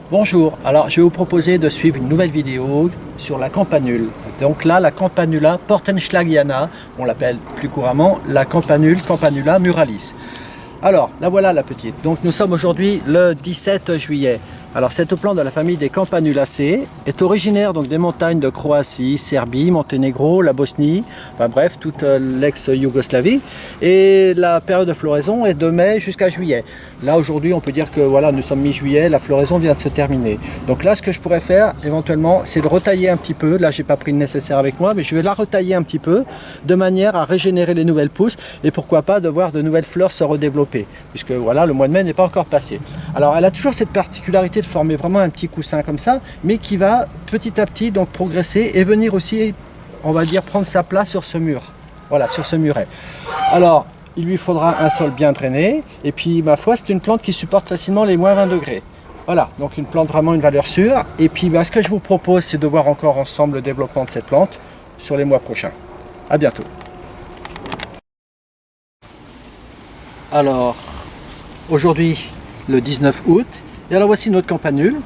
Bonjour, alors je vais vous proposer de suivre une nouvelle vidéo sur la campanule. Donc là, la Campanula portenschlagiana, on l'appelle plus couramment la Campanula muralis. Alors, la voilà la petite. Donc nous sommes aujourd'hui le 17 juillet. Alors cette plante de la famille des Campanulaceae est originaire donc des montagnes de Croatie, Serbie, Monténégro, la Bosnie, enfin bref, toute l'ex-Yougoslavie. Et la période de floraison est de mai jusqu'à juillet. Là aujourd'hui on peut dire que voilà, nous sommes mi-juillet, la floraison vient de se terminer. Donc là ce que je pourrais faire éventuellement c'est de retailler un petit peu. Là j'ai pas pris le nécessaire avec moi, mais je vais la retailler un petit peu de manière à régénérer les nouvelles pousses et pourquoi pas de voir de nouvelles fleurs se redévelopper. Puisque voilà, le mois de mai n'est pas encore passé. Alors elle a toujours cette particularité de former vraiment un petit coussin comme ça, mais qui va petit à petit donc progresser et venir aussi, on va dire, prendre sa place sur ce mur. Voilà, sur ce muret. Alors, il lui faudra un sol bien drainé, et puis ma foi, c'est une plante qui supporte facilement les moins 20 degrés. Voilà, donc une plante vraiment une valeur sûre. Et puis ce que je vous propose, c'est de voir encore ensemble le développement de cette plante sur les mois prochains. À bientôt. Alors, aujourd'hui, le 19 août, et alors voici notre campanule.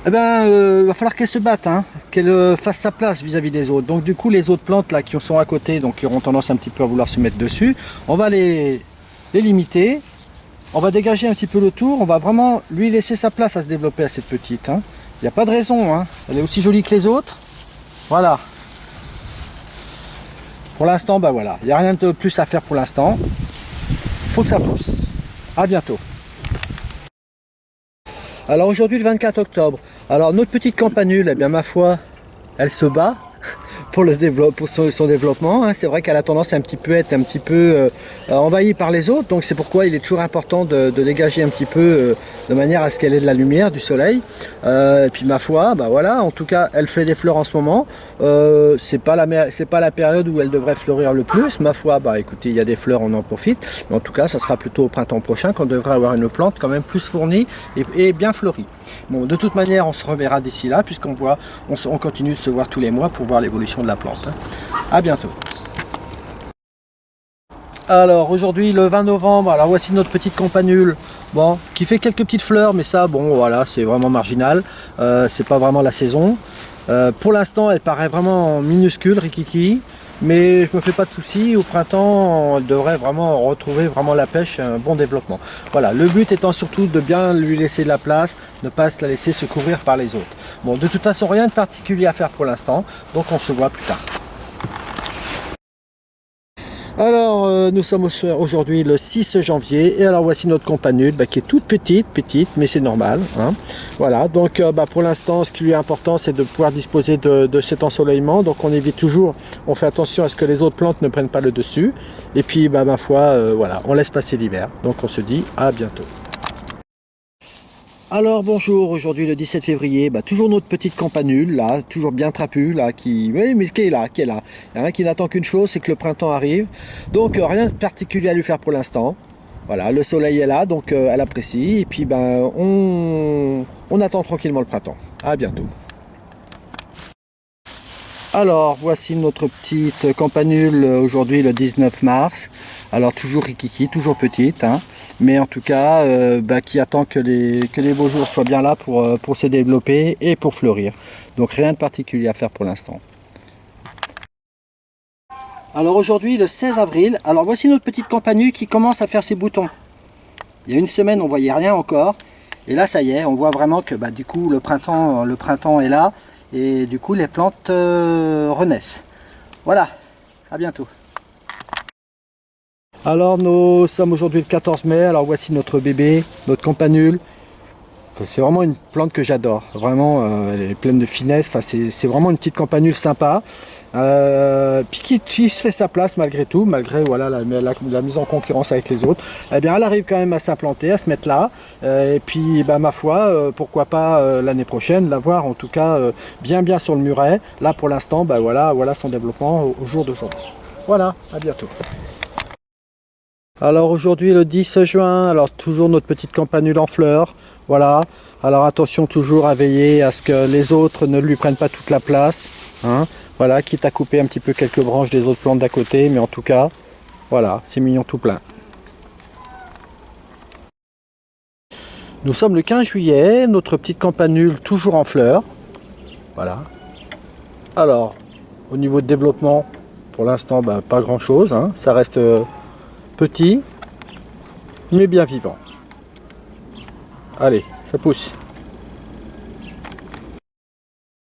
Eh ben, va falloir qu'elle se batte, hein, qu'elle fasse sa place vis-à-vis des autres. Donc du coup, les autres plantes là qui sont à côté, donc qui auront tendance un petit peu à vouloir se mettre dessus, on va les limiter. On va dégager un petit peu le tour. On va vraiment lui laisser sa place à se développer à cette petite. Hein. Il n'y a pas de raison. Hein. Elle est aussi jolie que les autres. Voilà. Pour l'instant, bah voilà, il n'y a rien de plus à faire pour l'instant. Il faut que ça pousse. À bientôt. Alors aujourd'hui le 24 octobre, alors notre petite campanule, eh bien ma foi, elle se bat pour son développement. Hein. C'est vrai qu'elle a tendance à être un petit peu envahie par les autres, donc c'est pourquoi il est toujours important de dégager un petit peu de manière à ce qu'elle ait de la lumière, du soleil. Et puis ma foi, bah voilà, en tout cas elle fait des fleurs en ce moment. C'est pas la période où elle devrait fleurir le plus. Ma foi, bah écoutez, il y a des fleurs, on en profite. Mais en tout cas, ça sera plutôt au printemps prochain qu'on devrait avoir une plante quand même plus fournie et bien fleurie. Bon, de toute manière, on se reverra d'ici là, on continue de se voir tous les mois pour voir l'évolution de la plante. À bientôt. Alors aujourd'hui le 20 novembre, alors voici notre petite campanule, bon, qui fait quelques petites fleurs, mais ça, bon voilà, c'est vraiment marginal, c'est pas vraiment la saison. Pour l'instant, elle paraît vraiment minuscule, rikiki, mais je me fais pas de soucis. Au printemps, elle devrait vraiment retrouver vraiment la pêche, un bon développement. Voilà, le but étant surtout de bien lui laisser de la place, ne pas se la laisser se couvrir par les autres. Bon, de toute façon, rien de particulier à faire pour l'instant, donc on se voit plus tard. Alors nous sommes aujourd'hui le 6 janvier et alors voici notre campanule qui est toute petite mais c'est normal. Hein. Voilà, donc pour l'instant ce qui lui est important c'est de pouvoir disposer de cet ensoleillement. Donc on évite toujours, on fait attention à ce que les autres plantes ne prennent pas le dessus. Et puis ma foi, voilà, on laisse passer l'hiver. Donc on se dit à bientôt. Alors bonjour, aujourd'hui le 17 février, toujours notre petite campanule là, toujours bien trapue là, qui est là. Il y en a un qui n'attend qu'une chose, c'est que le printemps arrive. Donc rien de particulier à lui faire pour l'instant. Voilà, le soleil est là, donc elle apprécie. Et puis on attend tranquillement le printemps. À bientôt. Alors voici notre petite campanule aujourd'hui le 19 mars. Alors toujours rikiki, toujours petite, hein. Mais en tout cas qui attend que les beaux jours soient bien là pour se développer et pour fleurir. Donc rien de particulier à faire pour l'instant. Alors aujourd'hui le 16 avril, alors voici notre petite campanule qui commence à faire ses boutons. Il y a une semaine on voyait rien encore et là ça y est, on voit vraiment que du coup le printemps est là et du coup les plantes renaissent. Voilà, à bientôt. Alors nous sommes aujourd'hui le 14 mai, alors voici notre bébé, notre campanule. C'est vraiment une plante que j'adore, vraiment elle est pleine de finesse, c'est vraiment une petite campanule sympa. Puis qui se fait sa place malgré tout, malgré voilà, la mise en concurrence avec les autres. Eh bien elle arrive quand même à s'implanter, à se mettre là. Et puis ma foi, pourquoi pas l'année prochaine la voir en tout cas bien sur le muret. Là pour l'instant, voilà son développement au jour d'aujourd'hui. Voilà, à bientôt. Alors aujourd'hui le 10 juin, alors toujours notre petite campanule en fleurs, voilà. Alors attention toujours à veiller à ce que les autres ne lui prennent pas toute la place, hein. Voilà, quitte à couper un petit peu quelques branches des autres plantes d'à côté, mais en tout cas, voilà, c'est mignon tout plein. Nous sommes le 15 juillet, notre petite campanule toujours en fleurs. Voilà. Alors, au niveau de développement, pour l'instant, pas grand chose, hein. Ça reste petit, mais bien vivant. Allez, ça pousse.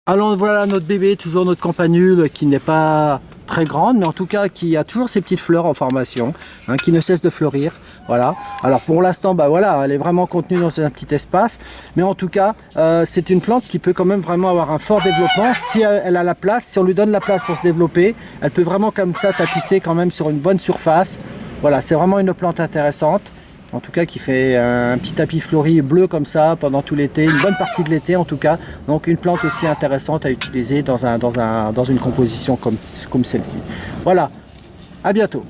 Alors voilà notre bébé, toujours notre campanule qui n'est pas très grande, mais en tout cas qui a toujours ses petites fleurs en formation, hein, qui ne cesse de fleurir. Voilà. Alors pour l'instant, voilà, elle est vraiment contenue dans un petit espace, mais en tout cas, c'est une plante qui peut quand même vraiment avoir un fort développement si elle a la place, si on lui donne la place pour se développer. Elle peut vraiment comme ça tapisser quand même sur une bonne surface. Voilà, c'est vraiment une plante intéressante. En tout cas qui fait un petit tapis fleuri bleu comme ça pendant tout l'été, une bonne partie de l'été en tout cas. Donc une plante aussi intéressante à utiliser dans une composition comme celle-ci. Voilà, à bientôt.